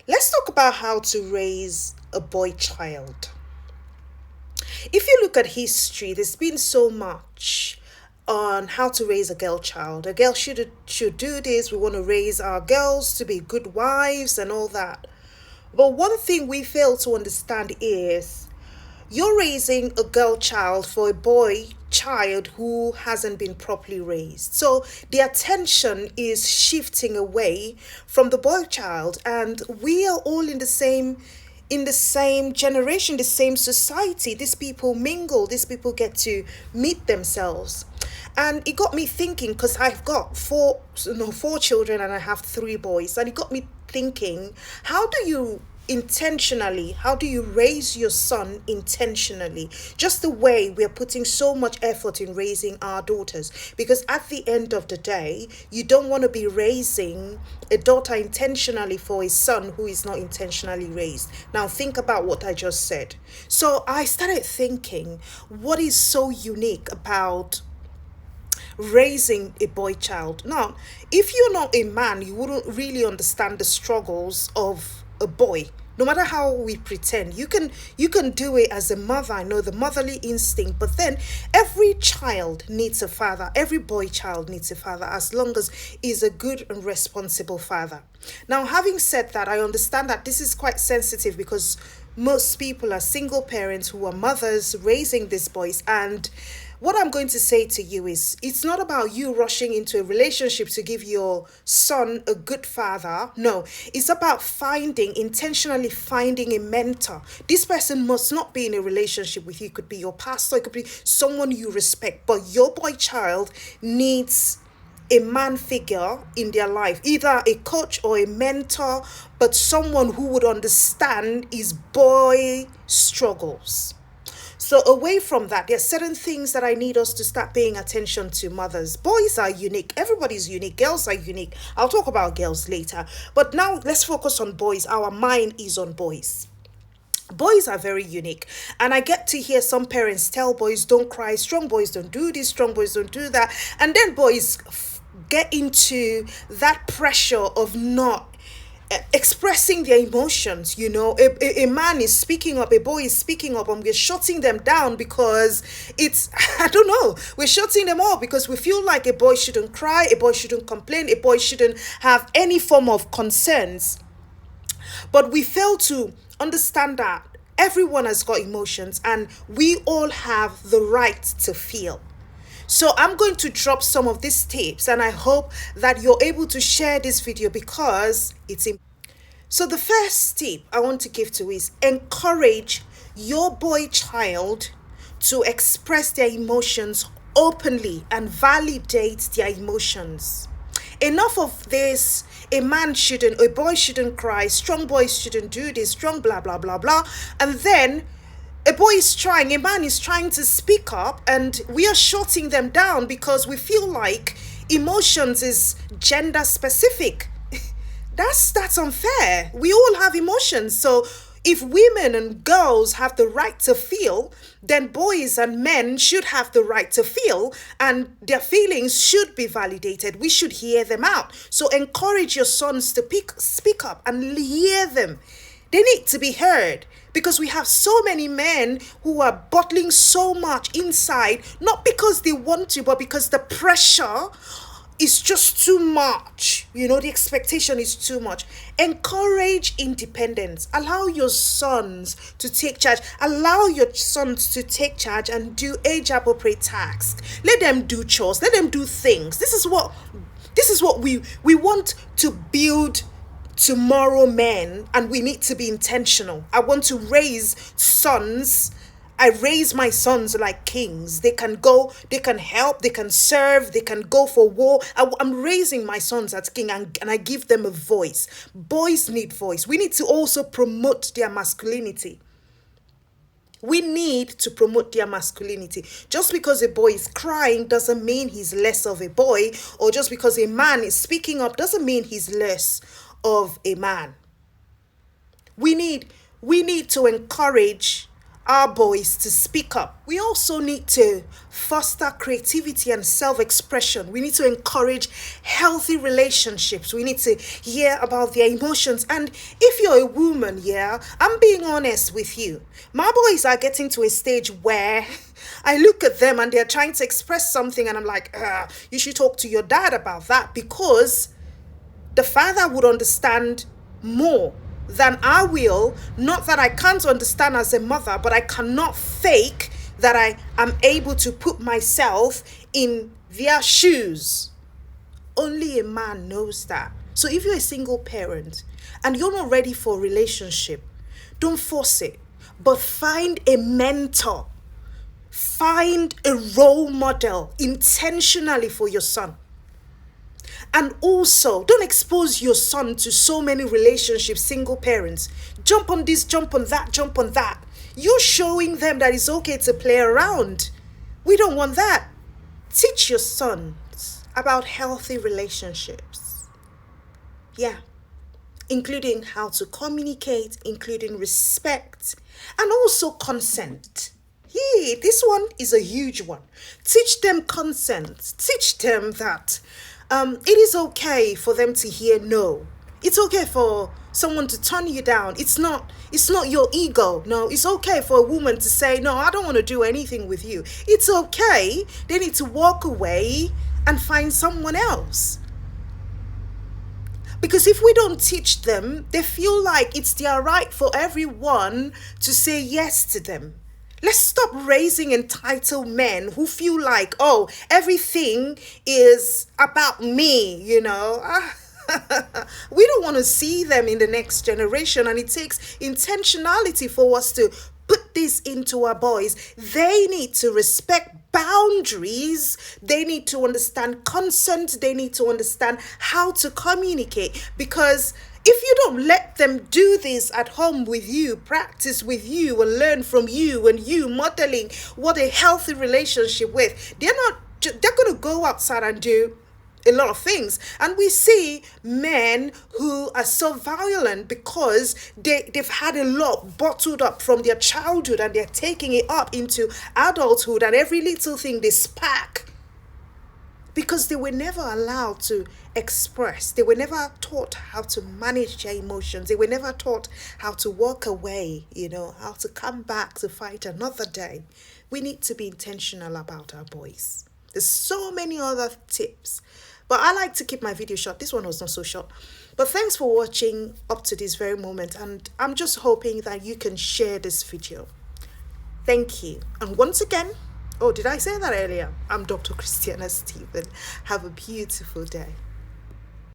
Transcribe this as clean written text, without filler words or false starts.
Let's talk about how to raise a boy child. If you look at history, there's been so much on how to raise a girl child. A girl should do this. We want to raise our girls to be good wives and all that. But one thing we fail to understand is you're raising a girl child for a boy child who hasn't been properly raised. So the attention is shifting away from the boy child, and we are all in the same generation, the same society. These people mingle, these people get to meet themselves. And it got me thinking because I've got four children and I have three boys. And it got me thinking, how do you raise your son intentionally, just the way we're putting so much effort in raising our daughters? Because at the end of the day, you don't want to be raising a daughter intentionally for a son who is not intentionally raised. Now think about what I just said. So I started thinking, what is so unique about raising a boy child? Now, if you're not a man, you wouldn't really understand the struggles of a boy. No matter how we pretend, you can do it as a mother. I know the motherly instinct, but then every child needs a father. Every boy child needs a father, as long as he's a good and responsible father. Now, having said that, I understand that this is quite sensitive because most people are single parents who are mothers raising these boys. And what I'm going to say to you is, it's not about you rushing into a relationship to give your son a good father. No, it's about intentionally finding a mentor. This person must not be in a relationship with you. It could be your pastor, it could be someone you respect, but your boy child needs a man figure in their life, either a coach or a mentor, but someone who would understand his boy struggles. So away from that, there are certain things that I need us to start paying attention to. Mothers, boys are unique. Everybody's unique. Girls are unique. I'll talk about girls later. But now let's focus on boys. Our mind is on boys. Boys are very unique. And I get to hear some parents tell boys, don't cry. Strong boys don't do this. Strong boys don't do that. And then boys get into that pressure of not expressing their emotions. A man is speaking up, a boy is speaking up, and we're shutting them down because it's I don't know, we're shutting them all because we feel like a boy shouldn't cry, a boy shouldn't complain, a boy shouldn't have any form of concerns. But we fail to understand that everyone has got emotions and we all have the right to feel. So I'm going to drop some of these tips, and I hope that you're able to share this video because it's important. So the first tip I want to give to is encourage your boy child to express their emotions openly and validate their emotions. Enough of this, a boy shouldn't cry, strong boys shouldn't do this, strong blah blah blah blah. And then a man is trying to speak up, and we are shutting them down because we feel like emotions is gender specific. That's unfair. We all have emotions. So if women and girls have the right to feel, then boys and men should have the right to feel, and their feelings should be validated. We should hear them out. So encourage your sons to speak up and hear them. They need to be heard, because we have so many men who are bottling so much inside, not because they want to, but because the pressure is just too much. The expectation is too much. Encourage independence. Allow your sons to take charge. Allow your sons to take charge and do age appropriate tasks. Let them do chores. Let them do things. This is what we want to build tomorrow men, and we need to be intentional. I want to raise sons. I raise my sons like kings. They can go, they can help, they can serve, they can go for war. I'm raising my sons as king, and I give them a voice. Boys need voice. We need to also promote their masculinity. We need to promote their masculinity. Just because a boy is crying doesn't mean he's less of a boy, or just because a man is speaking up doesn't mean he's less of a man. We need to encourage our boys to speak up. We also need to foster creativity and self expression. We need to encourage healthy relationships. We need to hear about their emotions. And if you're a woman, yeah, I'm being honest with you. My boys are getting to a stage where I look at them and they're trying to express something, and I'm like, you should talk to your dad about that, because the father would understand more than I will. Not that I can't understand as a mother, but I cannot fake that I am able to put myself in their shoes. Only a man knows that. So if you're a single parent and you're not ready for a relationship, don't force it, but find a mentor. Find a role model intentionally for your son. And also, don't expose your son to so many relationships, single parents. Jump on this, jump on that, jump on that. You're showing them that it's okay to play around. We don't want that. Teach your sons about healthy relationships. Yeah. Including how to communicate, including respect, and also consent. Yeah, this one is a huge one. Teach them consent. Teach them that it is okay for them to hear no. It's okay for someone to turn you down. It's not your ego. No, it's okay for a woman to say, no, I don't want to do anything with you. It's okay. They need to walk away and find someone else. Because if we don't teach them, they feel like it's their right for everyone to say yes to them. Let's stop raising entitled men who feel like, oh, everything is about me, you know. We don't want to see them in the next generation, and it takes intentionality for us to put this into our boys. They need to respect boundaries. They need to understand consent. They need to understand how to communicate, because if you don't let them do this at home with you, practice with you, and learn from you, and you modeling what a healthy relationship with, they're going to go outside and do a lot of things. And we see men who are so violent because they've had a lot bottled up from their childhood, and they're taking it up into adulthood, and every little thing they spark, because they were never allowed to express. They were never taught how to manage their emotions. They were never taught how to walk away, how to come back to fight another day. We need to be intentional about our boys. There's so many other tips, but I like to keep my video short. This one was not so short. But thanks for watching up to this very moment, and I'm just hoping that you can share this video. Thank you. And once again, oh, did I say that earlier? I'm Dr. Christiana Stephen. Have a beautiful day.